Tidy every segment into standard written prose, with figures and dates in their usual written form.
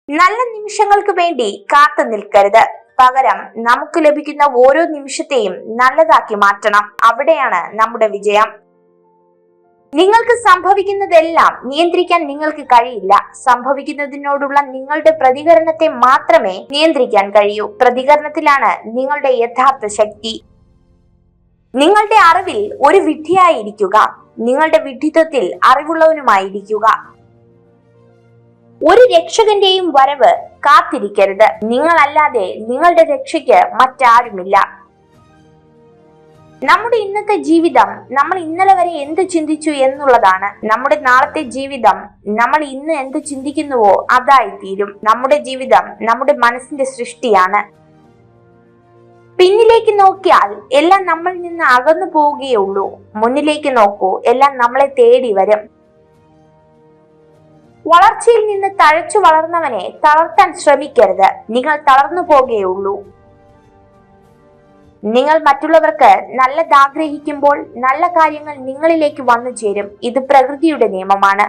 നല്ല നിമിഷങ്ങൾക്ക് വേണ്ടി കാത്തു നിൽക്കരുത്. പകരം നമുക്ക് ലഭിക്കുന്ന ഓരോ നിമിഷത്തെയും നല്ലതാക്കി മാറ്റണം. അവിടെയാണ് നമ്മുടെ വിജയം. നിങ്ങൾക്ക് സംഭവിക്കുന്നതെല്ലാം നിയന്ത്രിക്കാൻ നിങ്ങൾക്ക് കഴിയില്ല. സംഭവിക്കുന്നതിനോടുള്ള നിങ്ങളുടെ പ്രതികരണത്തെ മാത്രമേ നിയന്ത്രിക്കാൻ കഴിയൂ. പ്രതികരണത്തിലാണ് നിങ്ങളുടെ യഥാർത്ഥ ശക്തി. നിങ്ങളുടെ അറിവിൽ ഒരു വിഡ്ഢിയായിരിക്കുക. നിങ്ങളുടെ വിഡ്ഢിത്വത്തിൽ അറിവുള്ളവനുമായിരിക്കുക. ഒരു രക്ഷകന്റെയും വരവ് കാത്തിരിക്കരുത്. നിങ്ങളല്ലാതെ നിങ്ങളുടെ രക്ഷയ്ക്ക് മറ്റാരുമില്ല. നമ്മുടെ ഇന്നത്തെ ജീവിതം നമ്മൾ ഇന്നലെ വരെ എന്ത് ചിന്തിച്ചു എന്നുള്ളതാണ്. നമ്മുടെ നാളത്തെ ജീവിതം നമ്മൾ ഇന്ന് എന്ത് ചിന്തിക്കുന്നുവോ അതായിത്തീരും. നമ്മുടെ ജീവിതം നമ്മുടെ മനസ്സിന്റെ സൃഷ്ടിയാണ്. പിന്നിലേക്ക് നോക്കിയാൽ എല്ലാം നമ്മളിൽ നിന്ന് അകന്നു പോവുകയുള്ളൂ. മുന്നിലേക്ക് നോക്കൂ, എല്ലാം നമ്മളെ തേടി വരും. വളർച്ചയിൽ നിന്ന് തഴച്ചു വളർന്നവനെ തളർത്താൻ ശ്രമിക്കരുത്. നിങ്ങൾ തളർന്നു പോകുകയുള്ളൂ. നിങ്ങൾ മറ്റുള്ളവർക്ക് നല്ലത് ആഗ്രഹിക്കുമ്പോൾ നല്ല കാര്യങ്ങൾ നിങ്ങളിലേക്ക് വന്നു ചേരും. ഇത് പ്രകൃതിയുടെ നിയമമാണ്.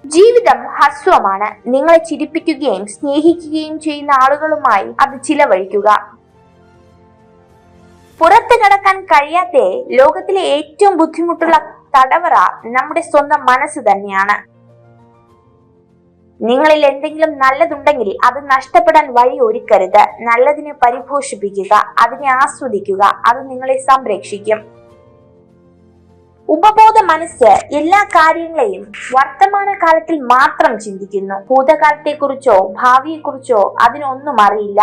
ജീവിതം ഹ്രസ്വമാണ്. നിങ്ങളെ ചിരിപ്പിക്കുകയും സ്നേഹിക്കുകയും ചെയ്യുന്ന ആളുകളുമായി അത് ചിലവഴിക്കുക. പുറത്തു കടക്കാൻ കഴിയാത്ത ലോകത്തിലെ ഏറ്റവും ബുദ്ധിമുട്ടുള്ള തടവറ നമ്മുടെ സ്വന്തം മനസ്സ് തന്നെയാണ്. നിങ്ങളിൽ എന്തെങ്കിലും നല്ലതുണ്ടെങ്കിൽ അത് നഷ്ടപ്പെടാൻ വഴി ഒരുക്കരുത്. നല്ലതിനെ പരിപോഷിപ്പിക്കുക, അതിനെ ആസ്വദിക്കുക. അത് നിങ്ങളെ സംരക്ഷിക്കും. ഉപബോധ മനസ്സ് എല്ലാ കാര്യങ്ങളെയും വർത്തമാന കാലത്തിൽ മാത്രം ചിന്തിക്കുന്നു. ഭൂതകാലത്തെക്കുറിച്ചോ ഭാവിയെക്കുറിച്ചോ അതിനൊന്നും അറിയില്ല.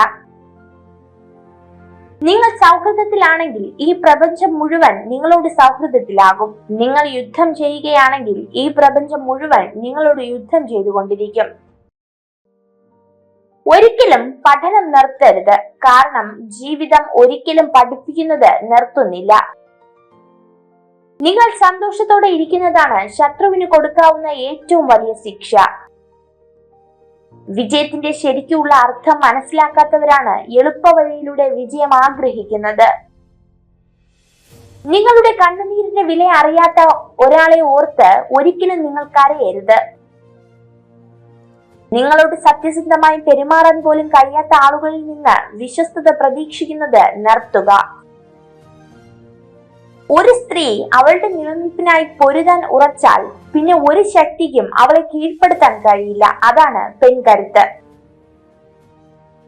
നിങ്ങൾ സൗഹൃദത്തിലാണെങ്കിൽ ഈ പ്രപഞ്ചം മുഴുവൻ നിങ്ങളോട് സൗഹൃദത്തിലാകും. നിങ്ങൾ യുദ്ധം ചെയ്യുകയാണെങ്കിൽ ഈ പ്രപഞ്ചം മുഴുവൻ നിങ്ങളോട് യുദ്ധം ചെയ്തുകൊണ്ടിരിക്കും. ഒരിക്കലും പഠനം നിർത്തരുത്. കാരണം ജീവിതം ഒരിക്കലും പഠിപ്പിക്കുന്നത് നിർത്തുന്നില്ല. നിങ്ങൾ സന്തോഷത്തോടെ ഇരിക്കുന്നതാണ് ശത്രുവിന് കൊടുക്കാവുന്ന ഏറ്റവും വലിയ ശിക്ഷ. വിജയത്തിന്റെ ശരിക്കുള്ള അർത്ഥം മനസ്സിലാക്കാത്തവരാണ് എളുപ്പ വഴിയിലൂടെ വിജയം ആഗ്രഹിക്കുന്നത്. നിങ്ങളുടെ കണ്ണുനീരിന്റെ വില അറിയാത്ത ഒരാളെ ഓർത്ത് ഒരിക്കലും നിങ്ങൾ കരയരുത്. നിങ്ങളോട് സത്യസന്ധമായി പെരുമാറാൻ പോലും കഴിയാത്ത ആളുകളിൽ നിന്ന് വിശ്വസ്തത പ്രതീക്ഷിക്കുന്നത് നിർത്തുക. ഒരു സ്ത്രീ അവളുടെ നിലനിൽപ്പിനായി പൊരുതാൻ ഉറച്ചാൽ പിന്നെ ഒരു ശക്തിക്കും അവളെ കീഴ്പ്പെടുത്താൻ കഴിയില്ല. അതാണ് പെൺകരുത്ത്.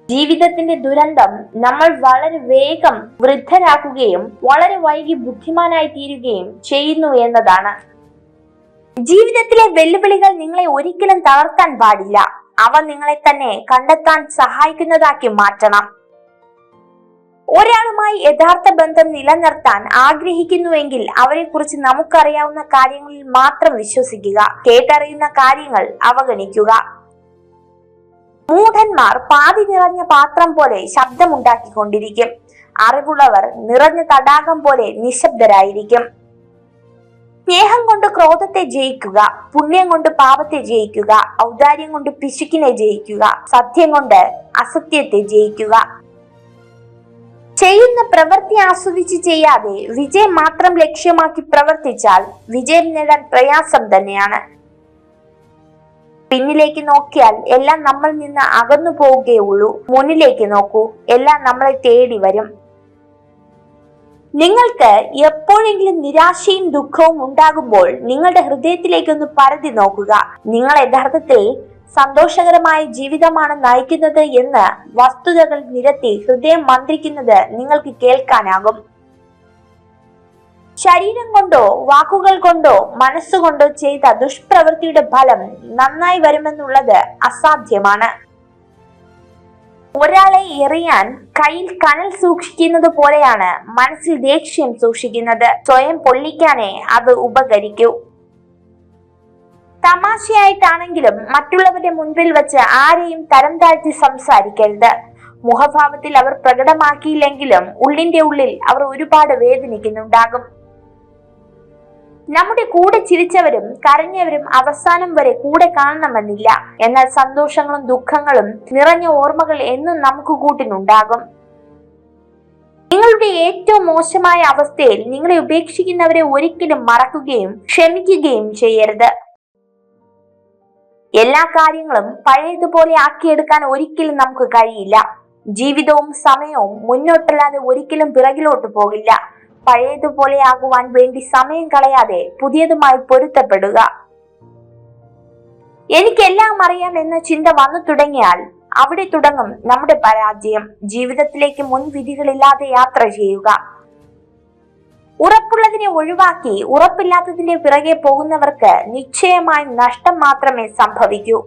ജീവിതത്തിന്റെ ദുരന്തം നമ്മൾ വളരെ വേഗം വൃദ്ധരാക്കുകയും വളരെ വൈകി ബുദ്ധിമാനായി തീരുകയും ചെയ്യുന്നു എന്നതാണ്. ജീവിതത്തിലെ വെല്ലുവിളികൾ നിങ്ങളെ ഒരിക്കലും തളർത്താൻ പാടില്ല. അവ നിങ്ങളെ തന്നെ കണ്ടെത്താൻ സഹായിക്കുന്നതാക്കി മാറ്റണം. ഒരാളുമായി യഥാർത്ഥ ബന്ധം നിലനിർത്താൻ ആഗ്രഹിക്കുന്നുവെങ്കിൽ അവരെ കുറിച്ച് നമുക്കറിയാവുന്ന കാര്യങ്ങളിൽ മാത്രം വിശ്വസിക്കുക. കേട്ടറിയുന്ന കാര്യങ്ങൾ അവഗണിക്കുക. മൂഢന്മാർ പാതി നിറഞ്ഞ പാത്രം പോലെ ശബ്ദമുണ്ടാക്കിക്കൊണ്ടിരിക്കും. അറിവുള്ളവർ നിറഞ്ഞ തടാകം പോലെ നിശബ്ദരായിരിക്കും. സ്നേഹം കൊണ്ട് ക്രോധത്തെ ജയിക്കുക. പുണ്യം കൊണ്ട് പാപത്തെ ജയിക്കുക. ഔദാര്യം കൊണ്ട് പിശുക്കിനെ ജയിക്കുക. സത്യം കൊണ്ട് അസത്യത്തെ ജയിക്കുക. ചെയ്യുന്ന പ്രവൃത്തി ആസ്വദിച്ച് ചെയ്യാതെ വിജയം മാത്രം ലക്ഷ്യമാക്കി പ്രവർത്തിച്ചാൽ വിജയം നേടാൻ പ്രയാസം തന്നെയാണ്. പിന്നിലേക്ക് നോക്കിയാൽ എല്ലാം നമ്മളിൽ നിന്ന് അകന്നു പോവുകയുള്ളൂ. മുന്നിലേക്ക് നോക്കൂ, എല്ലാം നമ്മളെ തേടി വരും. നിങ്ങൾക്ക് എപ്പോഴെങ്കിലും നിരാശയും ദുഃഖവും ഉണ്ടാകുമ്പോൾ നിങ്ങളുടെ ഹൃദയത്തിലേക്കൊന്ന് പരതി നോക്കുക. നിങ്ങൾ യഥാർത്ഥത്തിൽ സന്തോഷകരമായ ജീവിതമാണ് നയിക്കുന്നത് എന്ന് വസ്തുതകൾ നിരത്തി ഹൃദയം മന്ത്രിക്കുന്നത് നിങ്ങൾക്ക് കേൾക്കാനാകും. ശരീരം കൊണ്ടോ വാക്കുകൾ കൊണ്ടോ മനസ്സുകൊണ്ടോ ചെയ്ത ദുഷ്പ്രവൃത്തിയുടെ ഫലം നന്നായി വരുമെന്നുള്ളത് അസാധ്യമാണ്. ഒരാളെ എറിയാൻ കയ്യിൽ കനൽ സൂക്ഷിക്കുന്നത് പോലെയാണ് മനസ്സിൽ ദേഷ്യം സൂക്ഷിക്കുന്നത്. സ്വയം പൊള്ളിക്കാനേ അത് ഉപകരിക്കൂ. തമാശയായിട്ടാണെങ്കിലും മറ്റുള്ളവരുടെ മുൻപിൽ വെച്ച് ആരെയും തരം താഴ്ത്തി സംസാരിക്കരുത്. മുഖഭാവത്തിൽ അവർ പ്രകടമാക്കിയില്ലെങ്കിലും ഉള്ളിന്റെ ഉള്ളിൽ അവർ ഒരുപാട് വേദനിക്കുന്നുണ്ടാകും. നമ്മുടെ കൂടെ ചിരിച്ചവരും കരഞ്ഞവരും അവസാനം വരെ കൂടെ കാണണമെന്നില്ല. എന്നാൽ സന്തോഷങ്ങളും ദുഃഖങ്ങളും നിറഞ്ഞ ഓർമ്മകൾ എന്നും നമുക്ക് കൂട്ടിനുണ്ടാകും. നിങ്ങളുടെ ഏറ്റവും മോശമായ അവസ്ഥയിൽ നിങ്ങളെ ഉപേക്ഷിക്കുന്നവരെ ഒരിക്കലും മറക്കുകയും ക്ഷമിക്കുകയും ചെയ്യരുത്. എല്ലാ കാര്യങ്ങളും പഴയതുപോലെ ആക്കിയെടുക്കാൻ ഒരിക്കലും നമുക്ക് കഴിയില്ല. ജീവിതവും സമയവും മുന്നോട്ടല്ലാതെ ഒരിക്കലും പിറകിലോട്ട് പോകില്ല. പഴയതുപോലെ ആകുവാൻ വേണ്ടി സമയം കളയാതെ പുതിയതുമായി പൊരുത്തപ്പെടുക. എനിക്കെല്ലാം അറിയാം എന്ന ചിന്ത വന്നു തുടങ്ങിയാൽ അവിടെ തുടങ്ങും നമ്മുടെ പരാജയം. ജീവിതത്തിലേക്ക് മുൻവിധികളില്ലാതെ യാത്ര ചെയ്യുക. ഉറപ്പുള്ളതിനെ ഒഴിവാക്കി ഉറപ്പില്ലാത്തതിന്റെ പിറകെ പോകുന്നവർക്ക് നിശ്ചയമായും നഷ്ടം മാത്രമേ സംഭവിക്കൂ.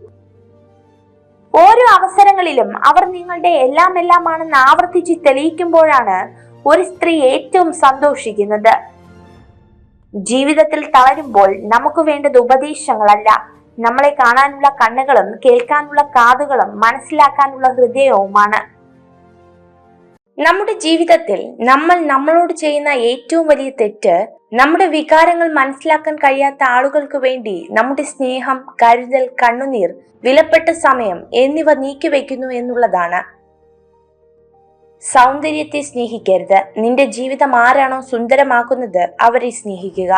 ഓരോ അവസരങ്ങളിലും അവർ നിങ്ങളുടെ എല്ലാമാണെന്ന് ആവർത്തിച്ച് തെളിയിക്കുമ്പോഴാണ് ഒരു സ്ത്രീ ഏറ്റവും സന്തോഷിക്കുന്നത്. ജീവിതത്തിൽ തളരുമ്പോൾ നമുക്ക് വേണ്ടത് ഉപദേശങ്ങളല്ല, നമ്മളെ കാണാനുള്ള കണ്ണുകളും കേൾക്കാനുള്ള കാതുകളും മനസ്സിലാക്കാനുള്ള ഹൃദയവുമാണ്. നമ്മുടെ ജീവിതത്തിൽ നമ്മൾ നമ്മളോട് ചെയ്യുന്ന ഏറ്റവും വലിയ തെറ്റ് നമ്മുടെ വികാരങ്ങൾ മനസ്സിലാക്കാൻ കഴിയാത്ത ആളുകൾക്ക് വേണ്ടി നമ്മുടെ സ്നേഹം, കരുതൽ, കണ്ണുനീർ, വിലപ്പെട്ട സമയം എന്നിവ നീക്കിവെക്കുന്നു എന്നുള്ളതാണ്. സൗന്ദര്യത്തെ സ്നേഹിക്കരുത്. നിന്റെ ജീവിതം ആരാണോ സുന്ദരമാക്കുന്നത് അവരെ സ്നേഹിക്കുക.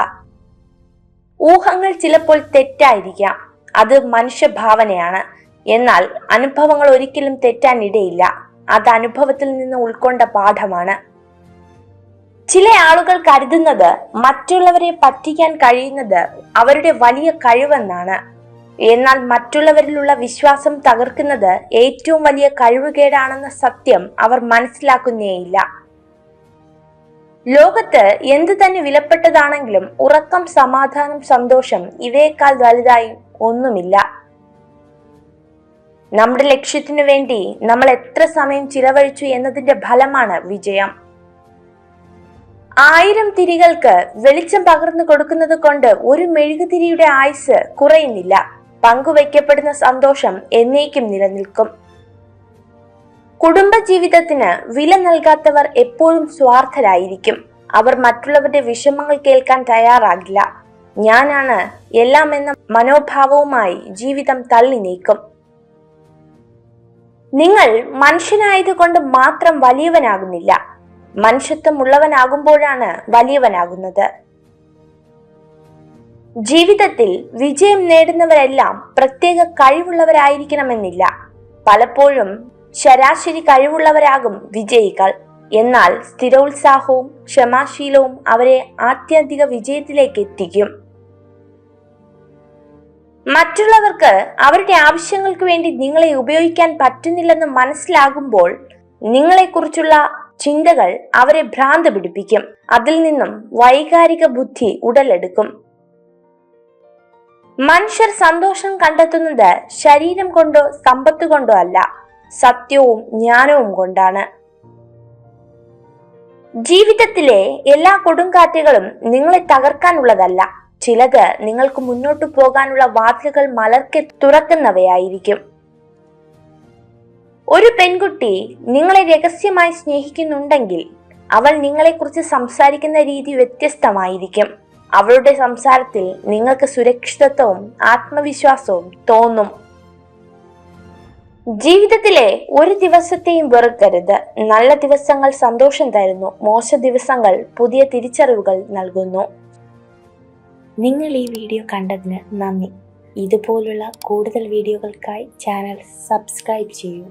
ഊഹങ്ങൾ ചിലപ്പോൾ തെറ്റായിരിക്കാം, അത് മനുഷ്യഭാവനയാണ്. എന്നാൽ അനുഭവങ്ങൾ ഒരിക്കലും തെറ്റാൻ ഇടയില്ല. അത് അനുഭവത്തിൽ നിന്ന് ഉൾക്കൊണ്ട പാഠമാണ്. ചില ആളുകൾ കരുതുന്നത് മറ്റുള്ളവരെ പറ്റിക്കാൻ കഴിയുന്നത് അവരുടെ വലിയ കഴിവെന്നാണ്. എന്നാൽ മറ്റുള്ളവരിലുള്ള വിശ്വാസം തകർക്കുന്നത് ഏറ്റവും വലിയ കഴിവുകേടാണെന്ന സത്യം അവർ മനസ്സിലാക്കുന്നേയില്ല. ലോകത്ത് എന്ത് തന്നെ വിലപ്പെട്ടതാണെങ്കിലും ഉറക്കം, സമാധാനം, സന്തോഷം ഇവയേക്കാൾ വലുതായി ഒന്നുമില്ല. നമ്മുടെ ലക്ഷ്യത്തിനു വേണ്ടി നമ്മൾ എത്ര സമയം ചിലവഴിച്ചു എന്നതിന്റെ ഫലമാണ് വിജയം. 1000 തിരികൾക്ക് വെളിച്ചം പകർന്നു കൊടുക്കുന്നത് കൊണ്ട് ഒരു മെഴുകുതിരിയുടെ ആയുസ് കുറയുന്നില്ല. പങ്കുവയ്ക്കപ്പെടുന്ന സന്തോഷം എന്നേക്കും നിലനിൽക്കും. കുടുംബജീവിതത്തിന് വില നൽകാത്തവർ എപ്പോഴും സ്വാർത്ഥരായിരിക്കും. അവർ മറ്റുള്ളവരുടെ വിഷമങ്ങൾ കേൾക്കാൻ തയ്യാറാകില്ല. ഞാനാണ് എല്ലാം എന്ന മനോഭാവവുമായി ജീവിതം തള്ളി നീക്കും. നിങ്ങൾ മനുഷ്യനായതുകൊണ്ട് മാത്രം വലിയവനാകുന്നില്ല, മനുഷ്യത്വം ഉള്ളവനാകുമ്പോഴാണ് വലിയവനാകുന്നത്. ജീവിതത്തിൽ വിജയം നേടുന്നവരെല്ലാം പ്രത്യേക കഴിവുള്ളവരായിരിക്കണമെന്നില്ല. പലപ്പോഴും ശരാശരി കഴിവുള്ളവരാകും വിജയികൾ. എന്നാൽ സ്ഥിരോത്സാഹവും ക്ഷമാശീലവും അവരെ ആത്യന്തിക വിജയത്തിലേക്ക് എത്തിക്കും. മറ്റുള്ളവർക്ക് അവരുടെ ആവശ്യങ്ങൾക്ക് വേണ്ടി നിങ്ങളെ ഉപയോഗിക്കാൻ പറ്റുന്നില്ലെന്ന് മനസ്സിലാകുമ്പോൾ നിങ്ങളെക്കുറിച്ചുള്ള ചിന്തകൾ അവരെ ഭ്രാന്ത് പിടിപ്പിക്കും. അതിൽ നിന്നും വൈകാരിക ബുദ്ധി ഉടലെടുക്കും. മനുഷ്യർ സന്തോഷം കണ്ടെത്തുന്നത് ശരീരം കൊണ്ടോ സമ്പത്ത് കൊണ്ടോ അല്ല, സത്യവും ജ്ഞാനവും കൊണ്ടാണ്. ജീവിതത്തിലെ എല്ലാ കൊടുങ്കാറ്റുകളും നിങ്ങളെ തകർക്കാനുള്ളതല്ല, ചിലത് നിങ്ങൾക്ക് മുന്നോട്ടു പോകാനുള്ള വാതിലുകൾ മലർക്കെ തുറക്കുന്നവയായിരിക്കും. ഒരു പെൺകുട്ടി നിങ്ങളെ രഹസ്യമായി സ്നേഹിക്കുന്നുണ്ടെങ്കിൽ അവൾ നിങ്ങളെക്കുറിച്ച് സംസാരിക്കുന്ന രീതി വ്യത്യസ്തമായിരിക്കും. അവളുടെ സംസാരത്തിൽ നിങ്ങൾക്ക് സുരക്ഷിതത്വവും ആത്മവിശ്വാസവും തോന്നും. ജീവിതത്തിലെ ഒരു ദിവസത്തെയും വെറുക്കരുത്. നല്ല ദിവസങ്ങൾ സന്തോഷം തരുന്നു, മോശ ദിവസങ്ങൾ പുതിയ തിരിച്ചറിവുകൾ നൽകുന്നു. നിങ്ങൾ ഈ വീഡിയോ കണ്ടതിന് നന്ദി. ഇതുപോലുള്ള കൂടുതൽ വീഡിയോകൾക്കായി ചാനൽ സബ്സ്ക്രൈബ് ചെയ്യൂ.